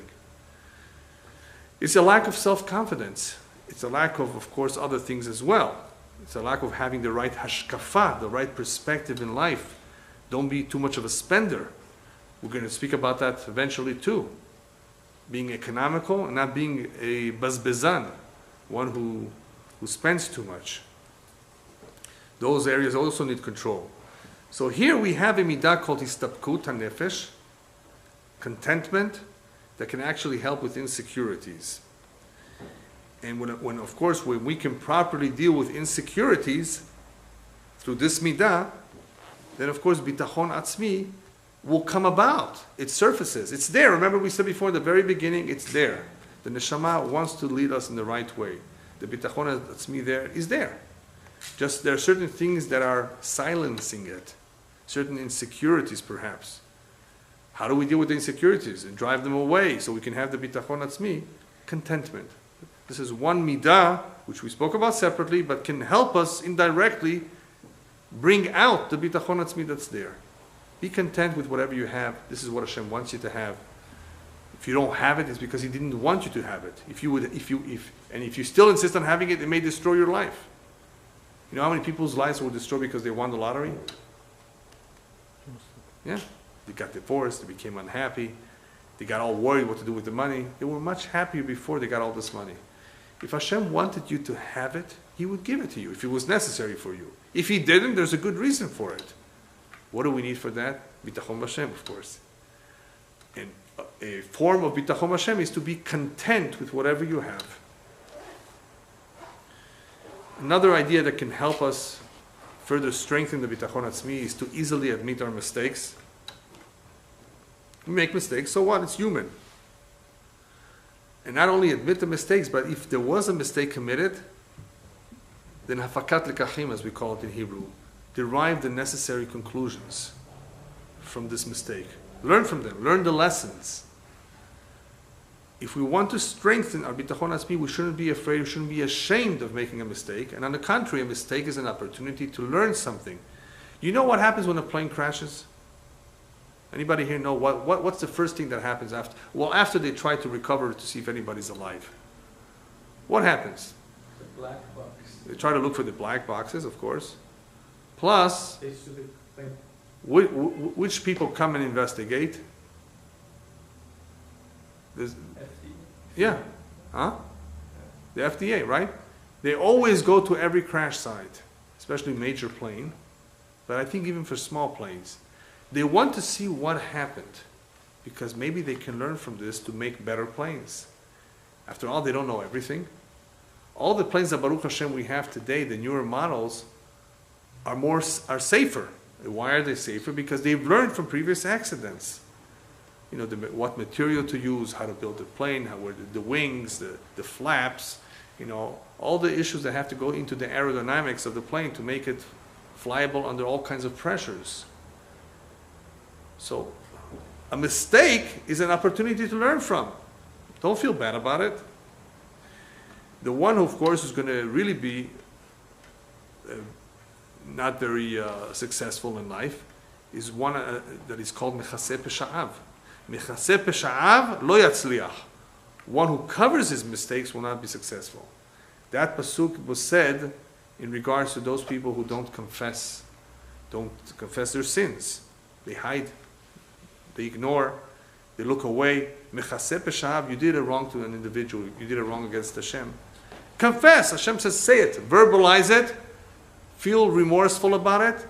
It's a lack of self-confidence. It's a lack of course, other things as well. It's a lack of having the right hashkafa, the right perspective in life. Don't be too much of a spender. We're going to speak about that eventually too. Being economical and not being a bazbezan, one who spends too much. Those areas also need control. So here we have a midah called istapkut hanefesh, contentment, that can actually help with insecurities. And when we can properly deal with insecurities through this midah, then of course bitachon atzmi will come about. It surfaces. It's there. Remember we said before in the very beginning, it's there. The neshama wants to lead us in the right way. The bitachon atzmi there is there. Just there are certain things that are silencing it. Certain insecurities perhaps. How do we deal with the insecurities and drive them away so we can have the bitachon atzmi, contentment? This is one midah, which we spoke about separately, but can help us indirectly bring out the bitachon atzmi that's there. Be content with whatever you have. This is what Hashem wants you to have. If you don't have it, it's because He didn't want you to have it. If you still insist on having it, it may destroy your life. You know how many people's lives were destroyed because they won the lottery? Yeah. They got divorced, they became unhappy, they got all worried what to do with the money. They were much happier before they got all this money. If Hashem wanted you to have it, He would give it to you if it was necessary for you. If He didn't, there's a good reason for it. What do we need for that? Bitachon Hashem, of course. And a form of Bitachon Hashem is to be content with whatever you have. Another idea that can help us further strengthen the Bitachon Atzmi is to easily admit our mistakes. We make mistakes, so what? It's human. And not only admit the mistakes, but if there was a mistake committed, then hafakat lekachim, as we call it in Hebrew, derive the necessary conclusions from this mistake. Learn from them. Learn the lessons. If we want to strengthen our bitachon atzmi, we shouldn't be afraid, we shouldn't be ashamed of making a mistake. And on the contrary, a mistake is an opportunity to learn something. You know what happens when a plane crashes? Anybody here know what's the first thing that happens after? Well, after they try to recover to see if anybody's alive. What happens? The black box. They try to look for the black boxes, of course. Plus, They should be claimed. which people come and investigate? There's, yeah, huh? The FDA, right? They always go to every crash site, especially major plane, but I think even for small planes. They want to see what happened, because maybe they can learn from this to make better planes. After all, they don't know everything. All the planes that Baruch Hashem we have today, the newer models, are safer. Why are they safer? Because they've learned from previous accidents. You know, what material to use, how to build the plane, where the wings, the flaps, you know, all the issues that have to go into the aerodynamics of the plane to make it flyable under all kinds of pressures. So, a mistake is an opportunity to learn from. Don't feel bad about it. The one who, of course, is going to really be not very successful in life is one that is called Mechaseh Pesha'av. Mechaseh Pesha'av lo yatzliach. One who covers his mistakes will not be successful. That pasuk was said in regards to those people who don't confess their sins. They hide, they ignore, they look away. Mechaseh Pesha'av, you did a wrong to an individual, you did a wrong against Hashem. Confess, Hashem says say it, verbalize it, feel remorseful about it,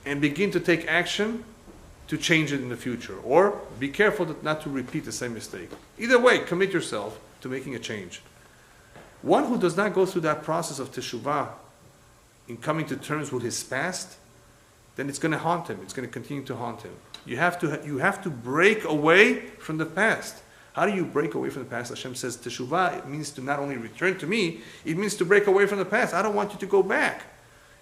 and begin to take action to change it in the future. Or be careful not to repeat the same mistake. Either way, commit yourself to making a change. One who does not go through that process of teshuvah, in coming to terms with his past, then it's going to haunt him. It's going to continue to haunt him. You have to break away from the past. How do you break away from the past? Hashem says teshuvah, it means to not only return to me, it means to break away from the past. I don't want you to go back.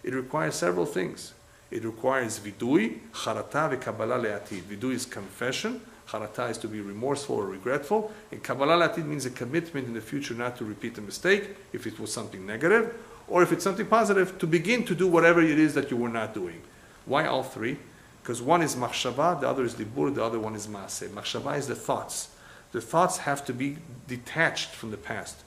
It requires several things. It requires vidui, charata, ve'kabbalah le'atid. Vidui is confession. Charata is to be remorseful or regretful. And kabbalah le'atid means a commitment in the future not to repeat the mistake, if it was something negative, or if it's something positive, to begin to do whatever it is that you were not doing. Why all three? Because one is machshava, the other is dibur, the other one is maaseh. Machshava is the thoughts. The thoughts have to be detached from the past.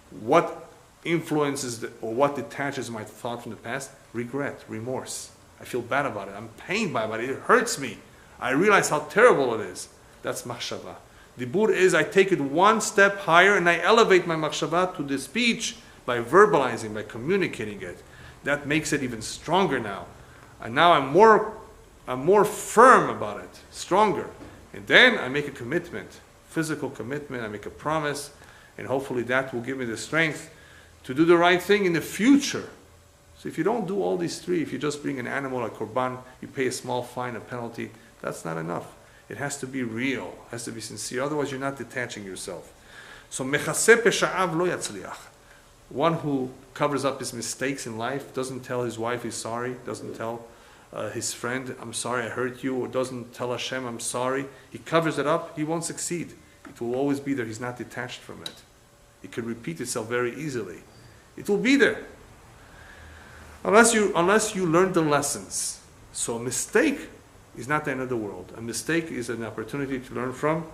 What influences or what detaches my thought from the past? Regret, remorse. I feel bad about it. I'm pained by it. It hurts me. I realize how terrible it is. That's machshava. Dibur is I take it one step higher and I elevate my machshava to the speech by verbalizing, by communicating it. That makes it even stronger now. And now I'm more firm about it, stronger. And then I make a commitment, physical commitment, I make a promise, and hopefully that will give me the strength to do the right thing in the future. So if you don't do all these three, if you just bring an animal like korban, you pay a small fine, a penalty, that's not enough. It has to be real, it has to be sincere, otherwise you're not detaching yourself. So mechaseh pesha'av lo yatzliach. One who covers up his mistakes in life, doesn't tell his wife he's sorry, doesn't tell his friend, I'm sorry I hurt you, or doesn't tell Hashem, I'm sorry. He covers it up, he won't succeed. It will always be there, he's not detached from it. It can repeat itself very easily. It will be there. Unless you learn the lessons. So a mistake is not the end of the world. A mistake is an opportunity to learn from,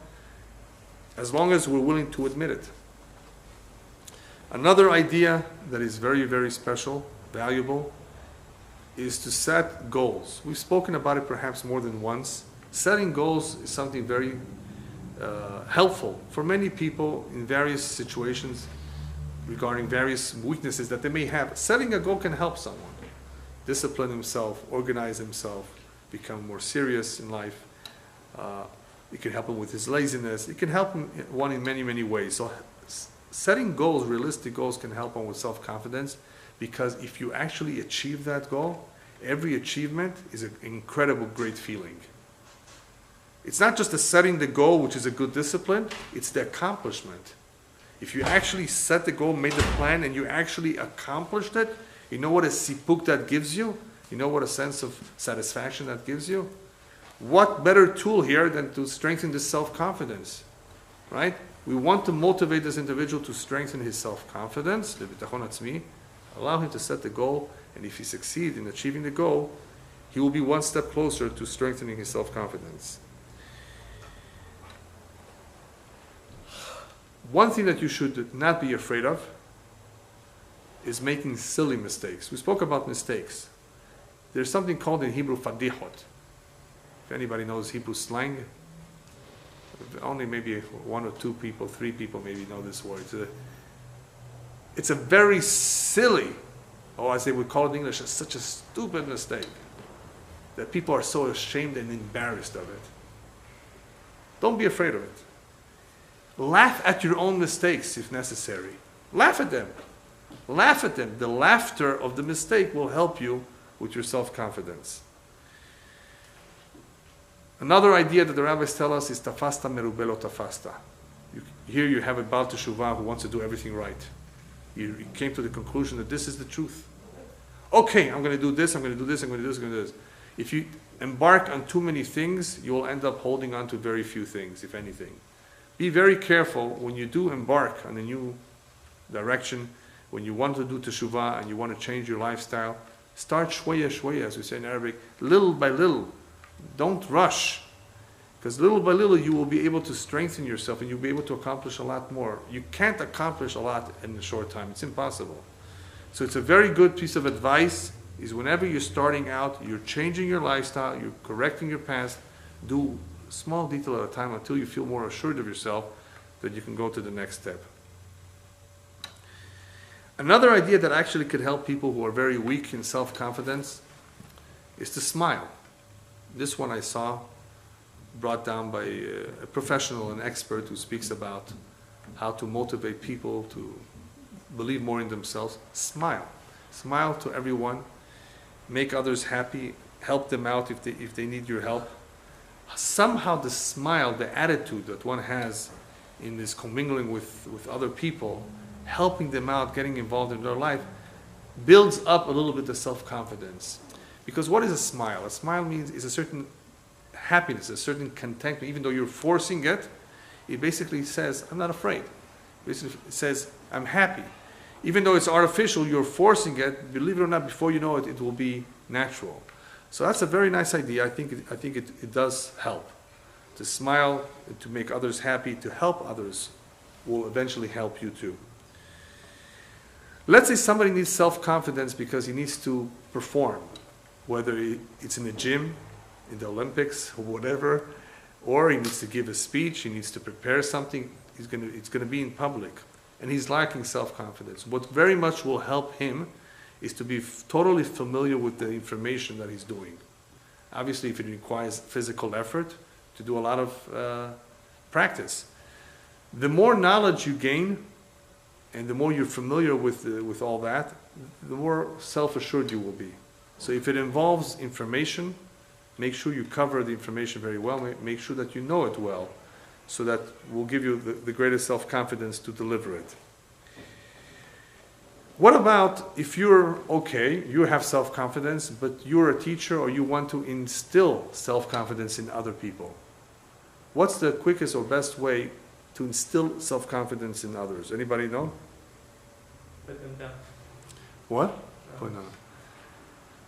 as long as we're willing to admit it. Another idea that is very, very special, valuable, is to set goals. We've spoken about it perhaps more than once. Setting goals is something very helpful for many people in various situations regarding various weaknesses that they may have. Setting a goal can help someone discipline himself, organize himself, become more serious in life. It can help him with his laziness. It can help him in many, many ways. So setting goals, realistic goals, can help him with self-confidence, because if you actually achieve that goal, every achievement is an incredible, great feeling. It's not just the setting the goal, which is a good discipline, it's the accomplishment. If you actually set the goal, made the plan, and you actually accomplished it, you know what a sipuk that gives you? You know what a sense of satisfaction that gives you? What better tool here than to strengthen this self-confidence, right? We want to motivate this individual to strengthen his self-confidence, the bitachon atzmi, allow him to set the goal, and if he succeeds in achieving the goal, he will be one step closer to strengthening his self-confidence. One thing that you should not be afraid of is making silly mistakes. We spoke about mistakes. There's something called in Hebrew fadihot. If anybody knows Hebrew slang, only maybe one or two people, three people maybe know this word. It's a very silly, or as they would call it in English, it's such a stupid mistake that people are so ashamed and embarrassed of it. Don't be afraid of it. Laugh at your own mistakes if necessary. Laugh at them. Laugh at them. The laughter of the mistake will help you with your self-confidence. Another idea that the rabbis tell us is tafasta merubelo tafasta. Here you have a Baal Teshuvah who wants to do everything right. He came to the conclusion that this is the truth. Okay, I'm going to do this, I'm going to do this, I'm going to do this, I'm going to do this. If you embark on too many things, you will end up holding on to very few things, if anything. Be very careful when you do embark on a new direction, when you want to do teshuvah and you want to change your lifestyle. Start shwaya shwaya, as we say in Arabic, little by little. Don't rush, because little by little you will be able to strengthen yourself and you'll be able to accomplish a lot more. You can't accomplish a lot in a short time. It's impossible. So it's a very good piece of advice is whenever you're starting out, you're changing your lifestyle, you're correcting your past, do a small detail at a time until you feel more assured of yourself that you can go to the next step. Another idea that actually could help people who are very weak in self-confidence is to smile. This one I saw brought down by a professional, an expert who speaks about how to motivate people to believe more in themselves. Smile. Smile to everyone. Make others happy. Help them out if they need your help. Somehow the smile, the attitude that one has in this commingling with other people, helping them out, getting involved in their life, builds up a little bit of self-confidence. Because what is a smile? A smile means is a certain happiness, a certain contentment. Even though you're forcing it, it basically says, I'm not afraid. Basically it says, I'm happy. Even though it's artificial, you're forcing it, believe it or not, before you know it, it will be natural. So that's a very nice idea. I think it does help. To smile, to make others happy, to help others will eventually help you too. Let's say somebody needs self-confidence because he needs to perform, whether it's in the gym, in the Olympics, or whatever, or he needs to give a speech, he needs to prepare something, it's going to be in public, and he's lacking self-confidence. What very much will help him is to be totally familiar with the information that he's doing. Obviously, if it requires physical effort, to do a lot of practice. The more knowledge you gain, and the more you're familiar with all that, the more self-assured you will be. So if it involves information, make sure you cover the information very well, make sure that you know it well, so that will give you the greatest self-confidence to deliver it. What about if you're okay, you have self-confidence, but you're a teacher or you want to instill self-confidence in other people? What's the quickest or best way to instill self-confidence in others? Anybody know? Put them down. What? Put them down.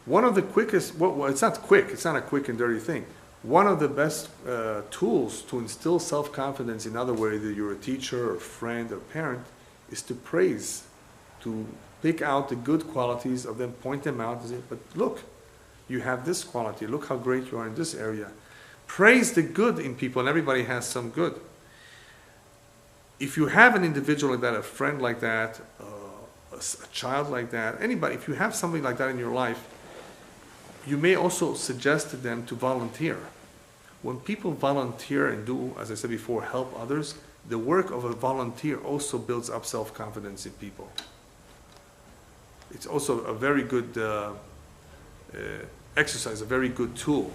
One of the quickest, well, it's not quick, it's not a quick and dirty thing. One of the best tools to instill self-confidence in other, whether you're a teacher or friend or parent, is to praise, to pick out the good qualities of them, point them out and say, but look, you have this quality, look how great you are in this area. Praise the good in people, and everybody has some good. If you have an individual like that, a friend like that, a child like that, anybody, if you have something like that in your life, you may also suggest to them to volunteer. When people volunteer and do, as I said before, help others, the work of a volunteer also builds up self-confidence in people. It's also a very good exercise, a very good tool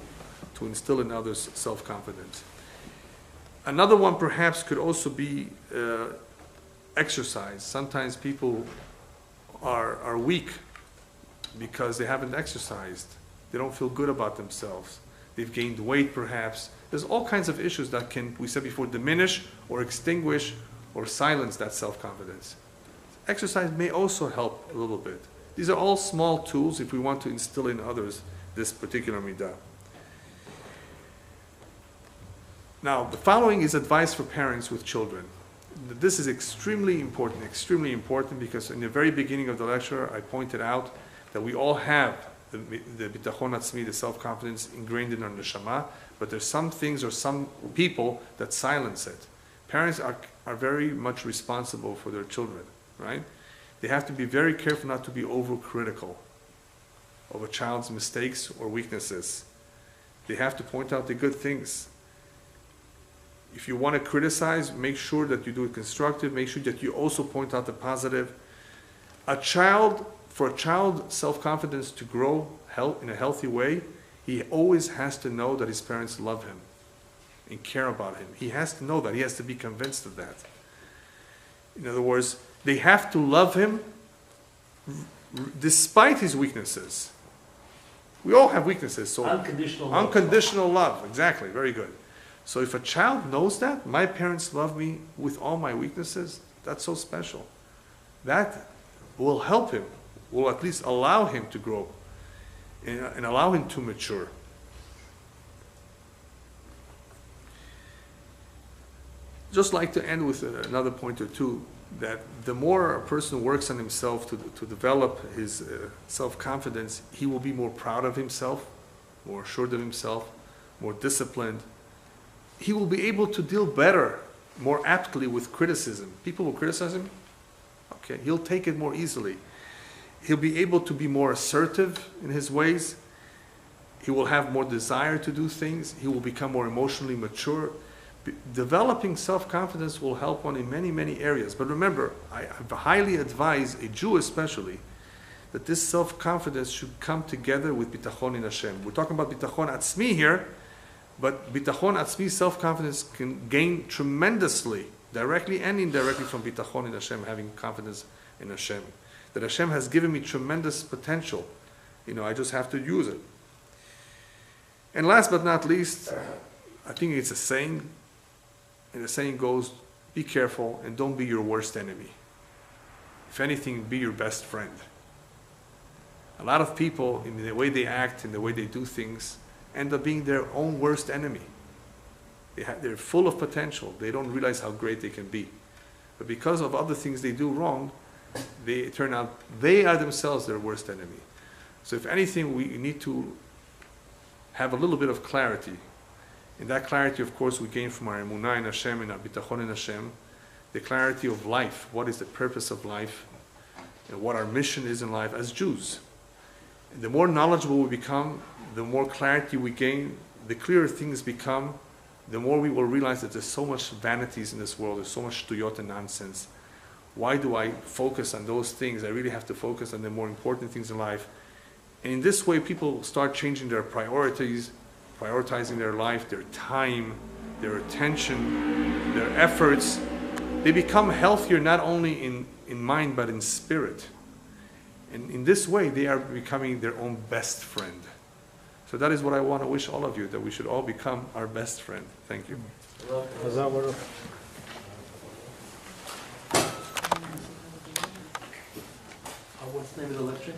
to instill in others self-confidence. Another one perhaps could also be exercise. Sometimes people are weak because they haven't exercised. They don't feel good about themselves. They've gained weight perhaps. There's all kinds of issues that can, we said before, diminish or extinguish or silence that self-confidence. Exercise may also help a little bit. These are all small tools if we want to instill in others this particular midah. Now, the following is advice for parents with children. This is extremely important because in the very beginning of the lecture, I pointed out that we all have the bitachon atzmi, the self-confidence ingrained in our neshama, but there's some things or some people that silence it. Parents are very much responsible for their children, right? They have to be very careful not to be overcritical of a child's mistakes or weaknesses. They have to point out the good things. If you want to criticize, make sure that you do it constructive. Make sure that you also point out the positive. For a child, self-confidence to grow in a healthy way, he always has to know that his parents love him and care about him. He has to know that. He has to be convinced of that. In other words, they have to love him despite his weaknesses. We all have weaknesses. So unconditional love. Exactly. Very good. So if a child knows that, my parents love me with all my weaknesses, that's so special. That will help him, will at least allow him to grow and allow him to mature. Just like to end with another point or two, that the more a person works on himself to develop his self-confidence, he will be more proud of himself, more assured of himself, more disciplined. He will be able to deal better, more aptly with criticism. People will criticize him, okay, he'll take it more easily. He'll be able to be more assertive in his ways. He will have more desire to do things. He will become more emotionally mature. Developing self-confidence will help one in many, many areas. But remember, I highly advise, a Jew especially, that this self-confidence should come together with bitachon in Hashem. We're talking about bitachon atzmi here, but bitachon atzmi, self-confidence, can gain tremendously, directly and indirectly, from bitachon in Hashem, having confidence in Hashem. That Hashem has given me tremendous potential. I just have to use it. And last but not least, I think it's a saying, and the saying goes, be careful and don't be your worst enemy. If anything, be your best friend. A lot of people, in the way they act, in the way they do things, end up being their own worst enemy. They're full of potential. They don't realize how great they can be. But because of other things they do wrong, they turn out they are themselves their worst enemy. So if anything, we need to have a little bit of clarity. And that clarity, of course, we gain from our emunah in Hashem and our bitachon in Hashem. The clarity of life. What is the purpose of life? And what our mission is in life as Jews. And the more knowledgeable we become, the more clarity we gain, the clearer things become, the more we will realize that there's so much vanities in this world, there's so much shtuyot and nonsense. Why do I focus on those things? I really have to focus on the more important things in life. And in this way, people start changing their priorities, prioritizing their life, their time, their attention, their efforts. They become healthier not only in mind, but in spirit. And in this way, they are becoming their own best friend. So that is what I want to wish all of you, that we should all become our best friend. Thank you. What's the name of the lecture?